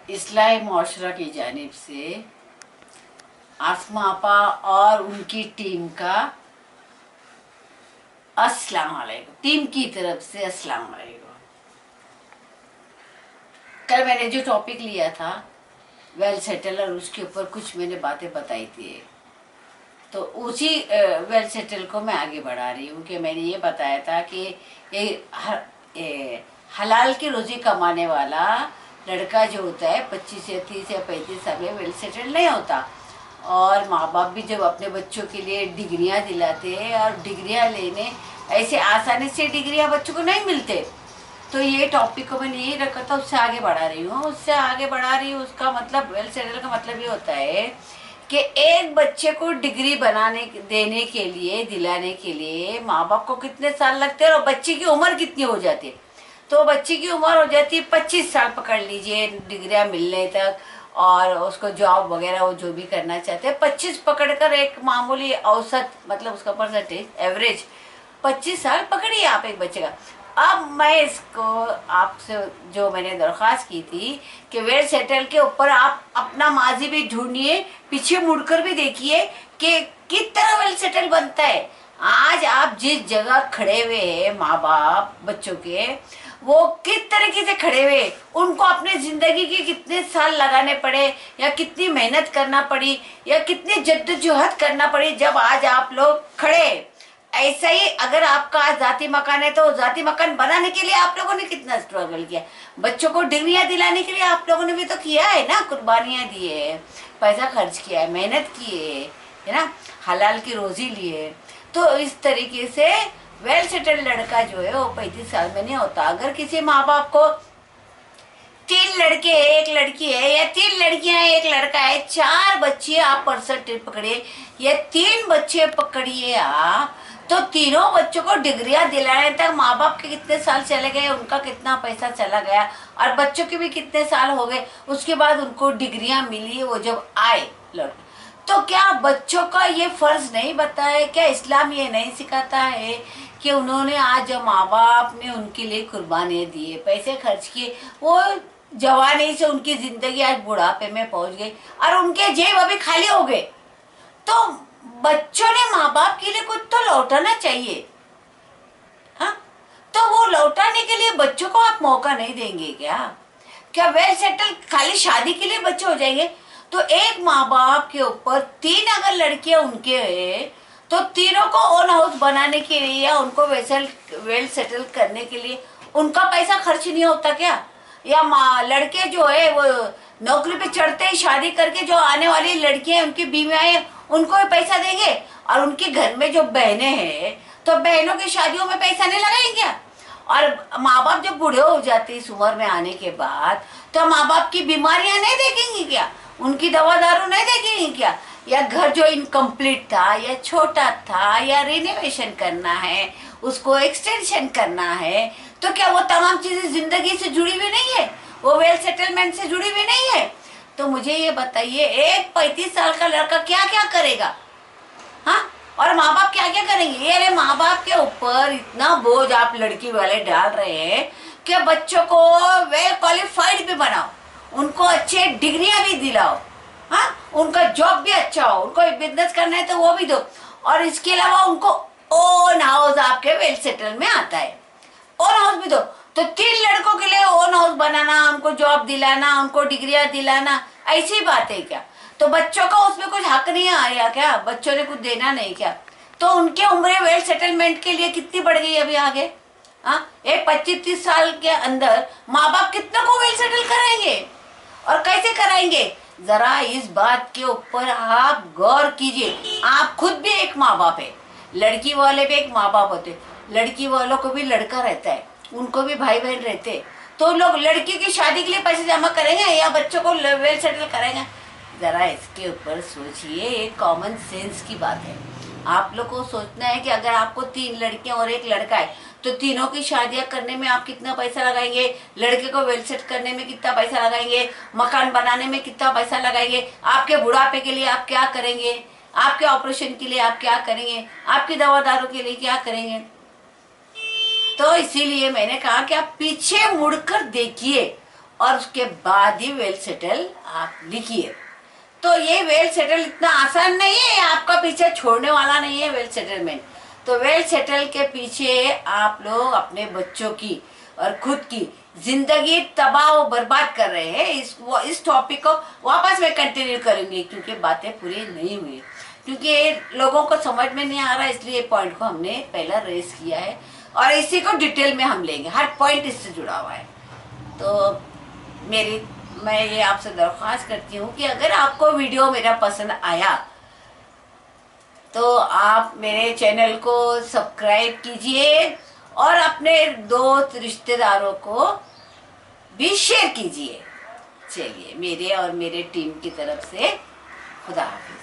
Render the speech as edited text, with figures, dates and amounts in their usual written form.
इस्लाही मुआशरा की जानिब से आसमा आपा और उनकी टीम का अस्सलाम वालेकुम। टीम की तरफ से अस्सलाम वालेकुम। कल मैंने जो टॉपिक लिया था वेल सेटल और उसके ऊपर कुछ मैंने बातें बताई थी, तो उसी वेल सेटल को मैं आगे बढ़ा रही हूँ कि मैंने ये बताया था कि ये हलाल की रोजी कमाने वाला लड़का जो होता है 25 या 30 या 35 साल में वेल सेटल नहीं होता। और माँ बाप भी जब अपने बच्चों के लिए डिग्रियाँ दिलाते हैं और डिग्रियाँ लेने ऐसे आसानी से डिग्रियाँ बच्चों को नहीं मिलते, तो ये टॉपिक को मैंने यही रखा था, उससे आगे बढ़ा रही हूँ। उसका मतलब वेल सेटल का मतलब ये होता है कि एक बच्चे को डिग्री बनाने देने के लिए दिलाने के लिए माँ बाप को कितने साल लगते हैं और बच्चे की उम्र कितनी हो जाती है। तो बच्चे की उम्र हो जाती है 25 साल पकड़ लीजिए डिग्रियां मिलने तक, और उसको जॉब वगैरह वो जो भी करना चाहते हैं 25 पकड़कर एक मामूली औसत मतलब उसका परसेंटेज एवरेज 25 साल पकड़िए आप एक बच्चे का। अब मैं इसको आपसे जो मैंने दरख्वास्त की थी कि वेल सेटल के ऊपर आप अपना माजी भी ढूंढिए, पीछे मुड़कर भी देखिए कि किस तरह वेल सेटल बनता है। आज आप जिस जगह खड़े हुए हैं माँ बाप बच्चों के, वो किस तरीके से खड़े हुए, उनको अपने जिंदगी के कितने साल लगाने पड़े या कितनी मेहनत करना पड़ी या कितनी जद्दोजहद करना पड़ी जब आज आप लोग खड़े। ऐसा ही अगर आपका जाति मकान है तो जाति मकान बनाने के लिए आप लोगों ने कितना स्ट्रगल किया, बच्चों को डिग्रियां दिलाने के लिए आप लोगों ने भी तो किया है ना, कुर्बानियां दी है, पैसा खर्च किया है, मेहनत की है ना, हलाल की रोजी ली है। तो इस तरीके से वेल सेटल्ड लड़का जो है वो 35 साल में नहीं होता। अगर किसी माँ बाप को 3 लड़के है 1 लड़की है या 3 लड़कियां हैं 1 लड़का है, 4 बच्चे आप परसेंटेज पकड़िए या 3 बच्चे पकड़िए आप, तो तीनों बच्चों को डिग्रियां दिलाने तक माँ बाप के कितने साल चले गए, उनका कितना पैसा चला गया और बच्चों के भी कितने साल हो गए, उसके बाद उनको डिग्रियां मिली वो जब आए लड़के। तो क्या बच्चों का ये फर्ज नहीं बताया, क्या इस्लाम ये नहीं सिखाता है कि उन्होंने आज जो माँ बाप ने उनके लिए कुर्बानियाँ दिए, पैसे खर्च किए, वो जवानी से उनकी जिंदगी आज बुढ़ापे में पहुंच गई और उनके जेब अभी खाली हो गए, तो बच्चों ने माँ बाप के लिए कुछ तो लौटाना चाहिए। हाँ, तो वो लौटाने के लिए बच्चों को आप मौका नहीं देंगे क्या? क्या वेल सेटल खाली शादी के लिए बच्चे हो जाएंगे? तो एक माँ बाप के ऊपर 3 अगर लड़कियां उनके हैं तो तीनों को ओन हाउस बनाने के लिए या उनको वेल सेटल करने के लिए उनका पैसा खर्च नहीं होता क्या? या लड़के जो है वो नौकरी पे चढ़ते ही शादी करके जो आने वाली लड़कियां उनकी बीवियां उनको भी पैसा देंगे, और उनके घर में जो बहनें हैं तो बहनों की शादियों में पैसा नहीं लगाएंगे क्या? और माँ बाप जब बूढ़े हो जाते इस उम्र में आने के बाद तो माँ बाप की बीमारियां नहीं देखेंगे क्या? उनकी दवा दारू नहीं देखेंगे क्या? या घर जो इनकम्प्लीट था या छोटा था या रिनोवेशन करना है, उसको एक्सटेंशन करना है, तो क्या वो तमाम चीजें जिंदगी से जुड़ी हुई नहीं है, वो वेल सेटलमेंट से जुड़ी हुई नहीं है? तो मुझे ये बताइए एक 35 साल का लड़का क्या क्या करेगा? हाँ, और माँ बाप क्या क्या करेंगे? अरे माँ बाप के ऊपर इतना बोझ आप लड़की वाले डाल रहे हैं कि बच्चों को वेल क्वालिफाइड भी बनाओ, उनको अच्छे डिग्रियां भी दिलाओ, हाँ, उनका जॉब भी अच्छा हो, उनको बिजनेस करना है तो वो भी दो, और इसके अलावा उनको ओन हाउस आपके वेल सेटल में आता है, ओन हाउस भी दो। तो 3 लड़कों के लिए ओन हाउस बनाना, उनको जॉब दिलाना, उनको डिग्रियां दिलाना, ऐसी बात है क्या? तो बच्चों का उसमें कुछ हक नहीं आया क्या? बच्चों ने कुछ देना नहीं क्या? तो उनकी उम्र वेल सेटलमेंट के लिए कितनी बढ़ गई अभी आगे? हाँ, एक 25-30 साल के अंदर माँ बाप कितने को वेल सेटल कराएंगे और कैसे कराएंगे? जरा इस बात के ऊपर आप गौर कीजिए। आप खुद भी एक माँ बाप है, लड़की वाले भी एक माँ बाप होते, लड़की वालों को भी लड़का रहता है, उनको भी भाई बहन रहते, तो लोग लड़की की शादी के लिए पैसे जमा करेंगे या बच्चों को वेल सेटल करेंगे? जरा इसके ऊपर सोचिए, ये कॉमन सेंस की बात है। आप लोग को सोचना है कि अगर आपको 3 लड़कियां और 1 लड़का है तो तीनों की शादियां करने में आप कितना पैसा लगाएंगे, लड़के को वेल सेट करने में कितना पैसा लगाएंगे, मकान बनाने में कितना पैसा लगाएंगे, आपके बुढ़ापे के लिए आप क्या करेंगे, आपके ऑपरेशन के लिए आप क्या करेंगे, आपकी दवा दारू के लिए क्या करेंगे? तो इसीलिए मैंने कहा कि आप पीछे मुड़कर देखिए और उसके बाद ही वेल सेटल आप लिखिए। तो ये वेल सेटल इतना आसान नहीं है, आपका पीछे छोड़ने वाला नहीं है वेल सेटलमेंट। तो वेल सेटल के पीछे आप लोग अपने बच्चों की और खुद की जिंदगी तबाह और बर्बाद कर रहे हैं। इस टॉपिक को वापस मैं कंटिन्यू करूंगी क्योंकि बातें पूरी नहीं हुई, क्योंकि लोगों को समझ में नहीं आ रहा, इसलिए पॉइंट को हमने पहला रेस किया है और इसी को डिटेल में हम लेंगे, हर पॉइंट इससे जुड़ा हुआ है। तो मैं ये आपसे दरख्वास्त करती हूँ कि अगर आपको वीडियो मेरा पसंद आया तो आप मेरे चैनल को सब्सक्राइब कीजिए और अपने दोस्त रिश्तेदारों को भी शेयर कीजिए। चलिए, मेरे और मेरे टीम की तरफ से खुदा हाफिज।